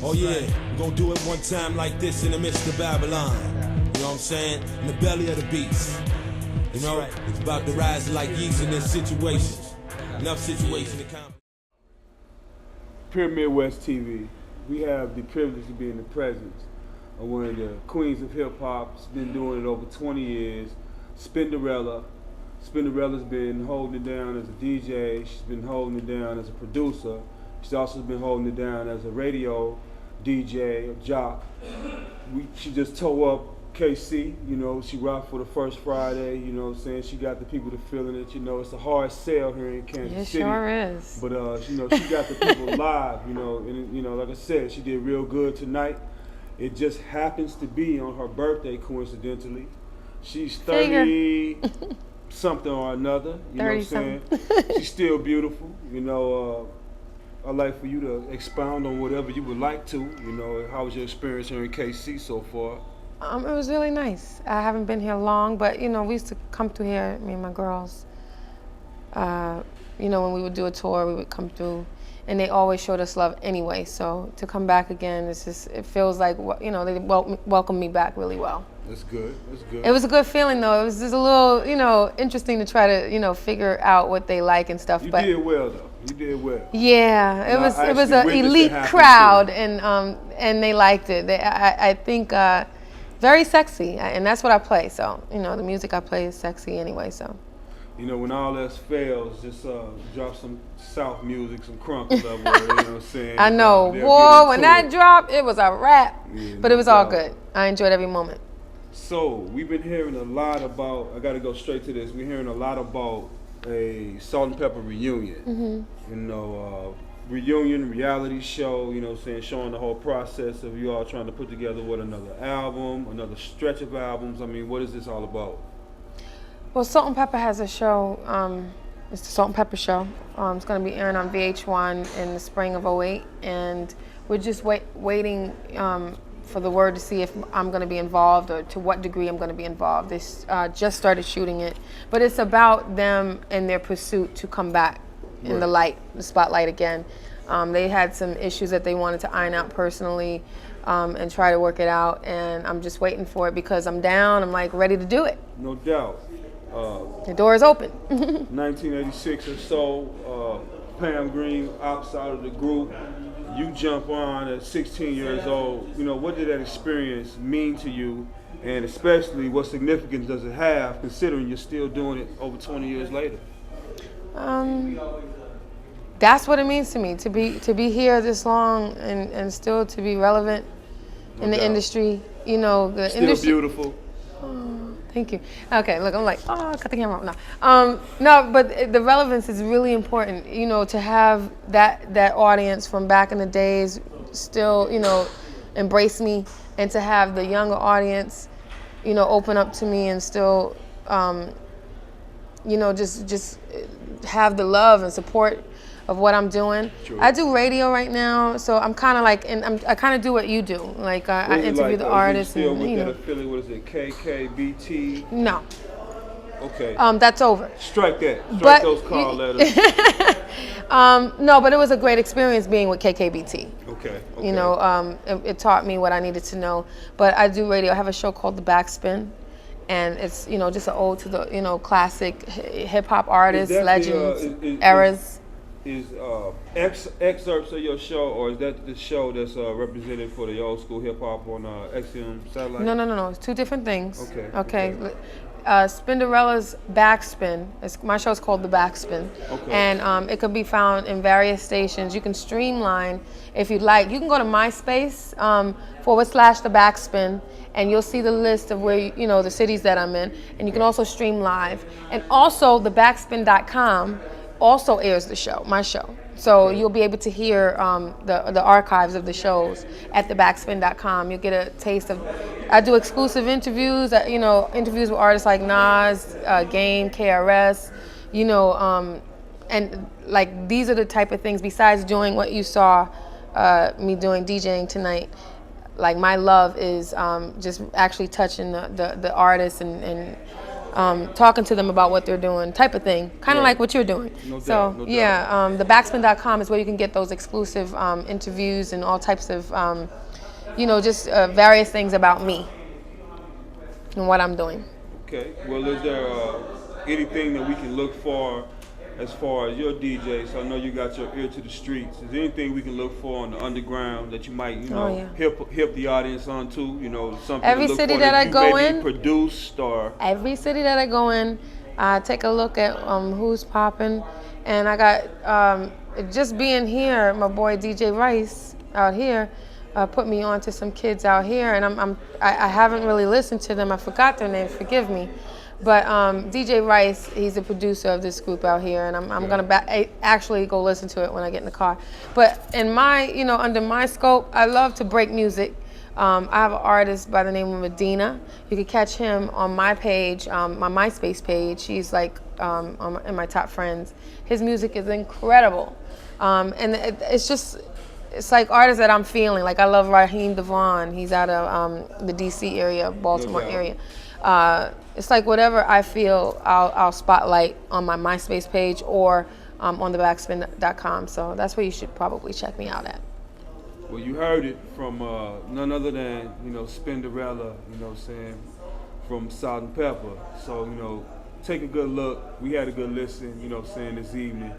Oh yeah, we're gonna do it one time like this in the midst of Babylon. You know what I'm saying? In the belly of the beast. You know, it's about to rise like yeast in this situations. Enough situation to count. Pyramid West TV, we have the privilege to be in the presence of one of the queens of hip hop. She's been doing it over 20 years. Spinderella. Spinderella's been holding it down as a DJ. She's been holding it down as a producer. She's also been holding it down as a radio DJ, a jock. She just tore up KC, you know, she rocked for the first Friday, you know what I'm saying? She got the people to feeling it, you know, it's a hard sell here in Kansas City. It sure is. But, you know, she got the people live, you know, and, you know, like I said, she did real good tonight. It just happens to be on her birthday, coincidentally. She's 30 something or another, you know what I'm saying? She's still beautiful, you know. I'd like for you to expound on whatever you would like to, you know. How was your experience here in KC so far? It was really nice. I haven't been here long, but you know, we used to come through here, me and my girls. You know, when we would do a tour, we would come through, and they always showed us love anyway. So to come back again, it's just, it feels like, you know, they welcomed me back really well. That's good. That's good. It was a good feeling though. It was just a little, you know, interesting to try to, you know, figure out what they like and stuff. You did well though. You did well. Yeah, it was an elite crowd, and they liked it. I think. Very sexy, and that's what I play. So, you know, the music I play is sexy anyway. So, you know, when all else fails, just drop some South music, some crunk level. You know what I'm saying? I know, boy. When that dropped, it was a wrap. Yeah, but it was all good. I enjoyed every moment. So we've been hearing a lot about. I got to go straight to this. We're hearing a lot about a Salt-n-Pepa reunion. Mm-hmm. You know. Reunion reality show, you know what I'm saying, showing the whole process of you all trying to put together another album, another stretch of albums. I mean, what is this all about? Well, Salt-n-Pepa has a show, it's the Salt-n-Pepa show. It's going to be airing on VH1 in the spring of '08, and we're just waiting for the word to see if I'm going to be involved or to what degree I'm going to be involved. They just started shooting it, but it's about them and their pursuit to come back in the spotlight again. They had some issues that they wanted to iron out personally and try to work it out, and I'm just waiting for it because I'm down. I'm like ready to do it. No doubt. The door is open. 1986 or so, Pam Green outside of the group. You jump on at 16 years old. You know, what did that experience mean to you? And especially, what significance does it have considering you're still doing it over 20 years later? That's what it means to me, to be here this long and still to be relevant in the industry. You know, the still industry. Beautiful. Oh, thank you. Okay, look, I'm like, oh, cut the camera off. No, but the relevance is really important. You know, to have that audience from back in the days still, you know, embrace me, and to have the younger audience, you know, open up to me and still, you know, just have the love and support of what I'm doing. True. I do radio right now, so I'm kind of like, I kind of do what you do. Like I interview the artists. You still with that affiliate? What is it? KKBT? No. Okay. That's over. Strike that. Strike those call letters. No, but it was a great experience being with KKBT. Okay. You know, it taught me what I needed to know. But I do radio. I have a show called The Backspin. And it's, you know, just an ode to the, you know, classic hip hop artists, legends, eras. Is excerpts of your show, or is that the show that's represented for the old school hip hop on XM satellite? No. It's two different things. Okay. Spinderella's Backspin. My show's called The Backspin. Okay. And it can be found in various stations. You can streamline if you'd like. You can go to MySpace /The Backspin, and you'll see the list of where, you know, the cities that I'm in. And you can also stream live. And also, thebackspin.com also airs the show, my show. So you'll be able to hear the archives of the shows at thebackspin.com. You'll get a taste of, I do exclusive interviews, you know, interviews with artists like Nas, Game, KRS, you know, and like these are the type of things, besides doing what you saw me doing DJing tonight, like my love is just actually touching the artists and talking to them about what they're doing, type of thing, kind of Right. like what you're doing. No So doubt, no doubt. yeah, the backspin.com is where you can get those exclusive interviews and all types of, just various things about me and what I'm doing. Okay. Well, is there anything that we can look for as far as your DJ? So I know you got your ear to the streets. Is there anything we can look for on the underground that you might, hip the audience on to? Something Every to look city for that I you go maybe in- produced or. Every city that I go in, I take a look at who's popping, and I got just being here. My boy DJ Rice out here put me on to some kids out here, and I haven't really listened to them. I forgot their name. Forgive me, but DJ Rice, he's the producer of this group out here, and I'm gonna actually go listen to it when I get in the car. But in my, under my scope, I love to break music. I have an artist by the name of Medina. You can catch him on my page, my MySpace page. He's like in my top friends. His music is incredible, and it's like artists that I'm feeling. Like I love Raheem Devon. He's out of the DC area, Baltimore area. It's like whatever I feel, I'll spotlight on my MySpace page or on the backspin.com. So that's where you should probably check me out at. Well, you heard it from none other than, Spinderella, from Salt-n-Pepa. So, take a good look. We had a good listen, this evening.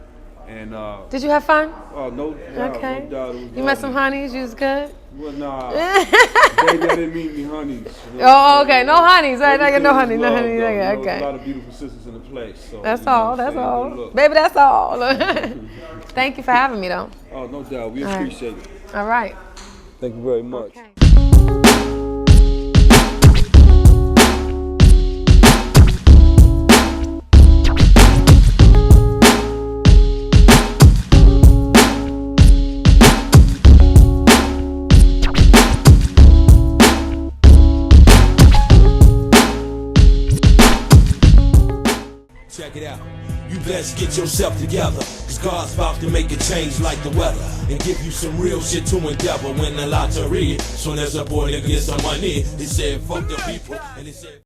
And Did you have fun? oh, no doubt, Okay. no doubt. It was You met some honeys. You was good. Well, nah. They didn't meet me honeys. Oh, okay. No honeys. Right? I got no honey. Everything is No love, honey. though. Okay. There's a Okay. lot of beautiful sisters in the place. So, That's you know all. what That's I'm saying? all. Good look. Baby, that's all. Thank you for having me, though. Oh, no doubt. We right. appreciate it. All right. Thank you very much. Okay. Check it out. You best get yourself together, cause God's about to make a change like the weather and give you some real shit to endeavor. Win the lottery. Soon as a boy that gets some money, he said fuck the people and he said